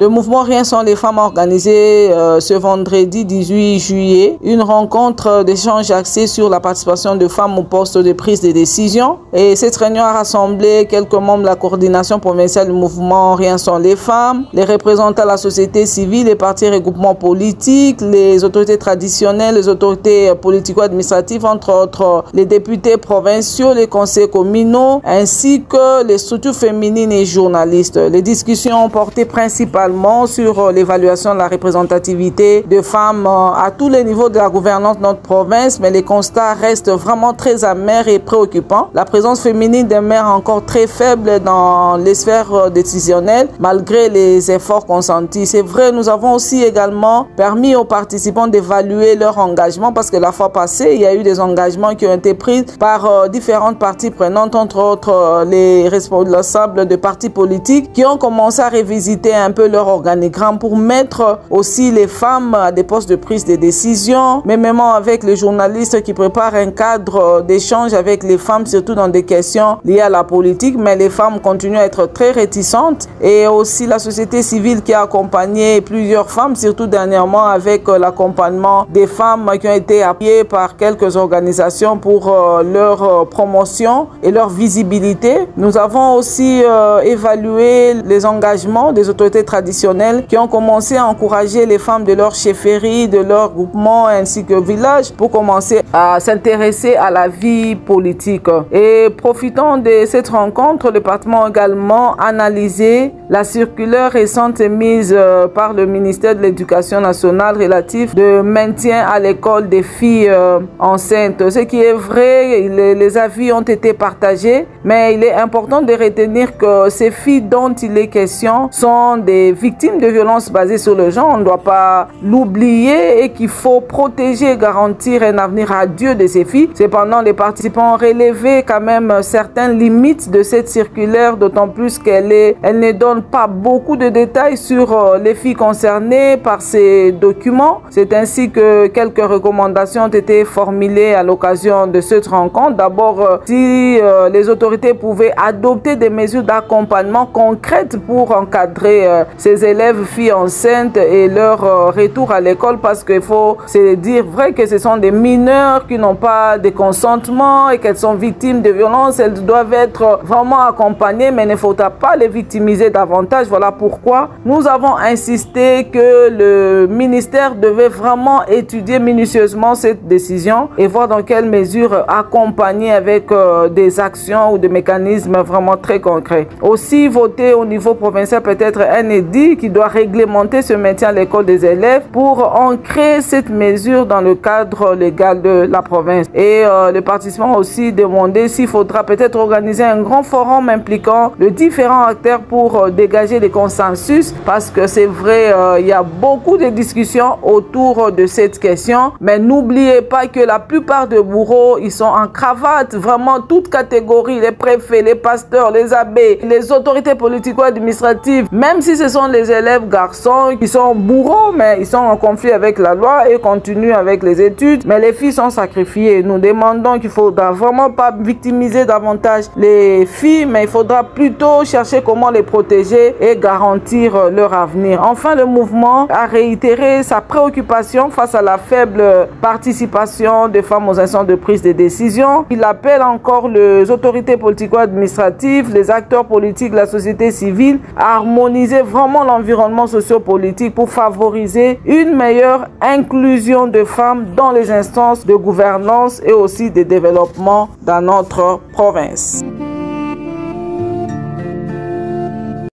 Le mouvement Rien sans les femmes a organisé ce vendredi 18 juillet une rencontre d'échange axée sur la participation de femmes au poste de prise de décision. Et cette réunion a rassemblé quelques membres de la coordination provinciale du mouvement Rien sans les femmes, les représentants de la société civile, les partis et regroupements politiques, les autorités traditionnelles, les autorités politico-administratives, entre autres les députés provinciaux, les conseils communaux, ainsi que les structures féminines et journalistes. Les discussions ont porté principalement sur l'évaluation de la représentativité de femmes à tous les niveaux de la gouvernance de notre province, mais les constats restent vraiment très amers et préoccupants. La présence féminine demeure encore très faible dans les sphères décisionnelles, malgré les efforts consentis. C'est vrai, nous avons aussi également permis aux participants d'évaluer leur engagement, parce que la fois passée, il y a eu des engagements qui ont été pris par différentes parties prenantes, entre autres les responsables de partis politiques, qui ont commencé à revisiter un peu leur organigramme pour mettre aussi les femmes à des postes de prise de décision, mais même avec les journalistes qui préparent un cadre d'échange avec les femmes, surtout dans des questions liées à la politique, mais les femmes continuent à être très réticentes. Et aussi la société civile qui a accompagné plusieurs femmes, surtout dernièrement avec l'accompagnement des femmes qui ont été appuyées par quelques organisations pour leur promotion et leur visibilité. Nous avons aussi évalué les engagements des autorités traditionnelles qui ont commencé à encourager les femmes de leur chefferie, de leur groupement ainsi que village pour commencer à s'intéresser à la vie politique. Et profitant de cette rencontre, le département a également analysé la circulaire récente émise par le ministère de l'Éducation nationale relative de maintien à l'école des filles enceintes. Ce qui est vrai, les avis ont été partagés, mais il est important de retenir que ces filles dont il est question sont des victimes de violences basées sur le genre. On ne doit pas l'oublier et qu'il faut protéger et garantir un avenir radieux de ces filles. Cependant, les participants ont relevé quand même certaines limites de cette circulaire, d'autant plus qu'elle ne donne pas beaucoup de détails sur les filles concernées par ces documents. C'est ainsi que quelques recommandations ont été formulées à l'occasion de cette rencontre. D'abord, si les autorités pouvaient adopter des mesures d'accompagnement concrètes pour encadrer ces élèves filles enceintes et leur retour à l'école, parce qu'il faut se dire vrai que ce sont des mineurs qui n'ont pas de consentement et qu'elles sont victimes de violences. Elles doivent être vraiment accompagnées, mais il ne faut pas les victimiser davantage. Voilà pourquoi nous avons insisté que le ministère devait vraiment étudier minutieusement cette décision et voir dans quelle mesure accompagner avec des actions ou des mécanismes vraiment très concrets. Aussi, voter au niveau provincial peut-être un édit qui doit réglementer ce maintien à l'école des élèves pour ancrer cette mesure dans le cadre légal de la province. Et les participants ont aussi demandé s'il faudra peut-être organiser un grand forum impliquant les différents acteurs pour dégager des consensus, parce que c'est vrai, il y a beaucoup de discussions autour de cette question, mais n'oubliez pas que la plupart des bourreaux, ils sont en cravate, vraiment toute catégorie, les préfets, les pasteurs, les abbés, les autorités politico-administratives, même si ce sont les élèves garçons qui sont bourreaux, mais ils sont en conflit avec la loi et continuent avec les études, mais les filles sont sacrifiées. Nous demandons qu'il ne faudra vraiment pas victimiser davantage les filles, mais il faudra plutôt chercher comment les protéger et garantir leur avenir. Enfin, le mouvement a réitéré sa préoccupation face à la faible participation des femmes aux instances de prise de décision. Il appelle encore les autorités politico-administratives, les acteurs politiques, la société civile à harmoniser vraiment l'environnement sociopolitique pour favoriser une meilleure inclusion de femmes dans les instances de gouvernance et aussi de développement dans notre province.